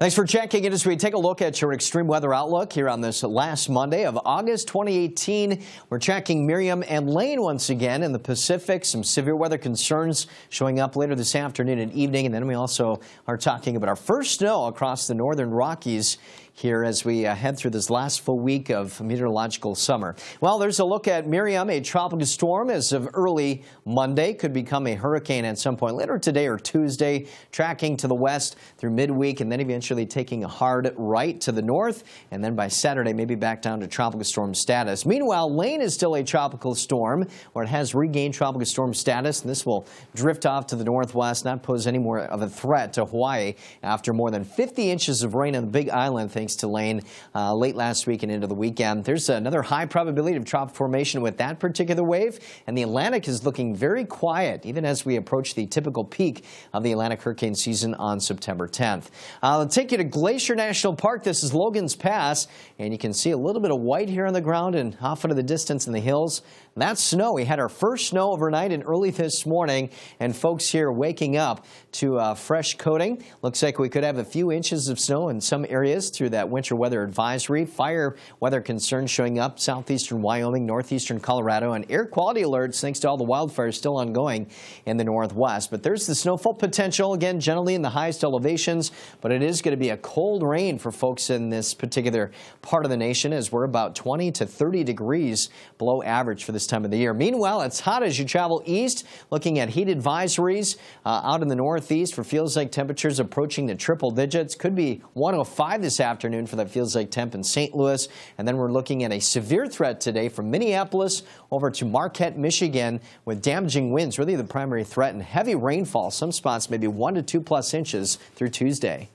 Thanks for checking in as we take a look at your extreme weather outlook here on this last Monday of August 2018. We're checking Miriam and Lane once again in the Pacific. Some severe weather concerns showing up later this afternoon and evening. And then we also are talking about our first snow across the northern Rockies here as we head through this last full week of meteorological summer. Well, there's a look at Miriam, a tropical storm as of early Monday, could become a hurricane at some point later today or Tuesday, tracking to the west through midweek and then eventually taking a hard right to the north, and then by Saturday maybe back down to tropical storm status. Meanwhile, Lane is still a tropical storm, where it has regained tropical storm status, and this will drift off to the northwest, not pose any more of a threat to Hawaii after more than 50 inches of rain on the Big Island thanks to Lane late last week and into the weekend. There's another high probability of tropical formation with that particular wave, and the Atlantic is looking very quiet even as we approach the typical peak of the Atlantic hurricane season on September 10th. I'll take you to Glacier National Park. This is Logan's Pass, and you can see a little bit of white here on the ground and off into the distance in the hills. That's snow. We had our first snow overnight and early this morning, and folks here waking up to fresh coating. Looks like we could have a few inches of snow in some areas through that winter weather advisory. Fire weather concerns showing up southeastern Wyoming, northeastern Colorado, and air quality alerts thanks to all the wildfires still ongoing in the northwest. But there's the snowfall potential, again, generally in the highest elevations, but it is going to be a cold rain for folks in this particular part of the nation as we're about 20 to 30 degrees below average for this time of the year. Meanwhile, it's hot as you travel east, looking at heat advisories out in the northeast for feels like temperatures approaching the triple digits. Could be 105 this afternoon for that feels like temp in St. Louis. And then we're looking at a severe threat today from Minneapolis over to Marquette, Michigan, with damaging winds, really the primary threat, and heavy rainfall. Some spots maybe 1 to 2+ inches through Tuesday.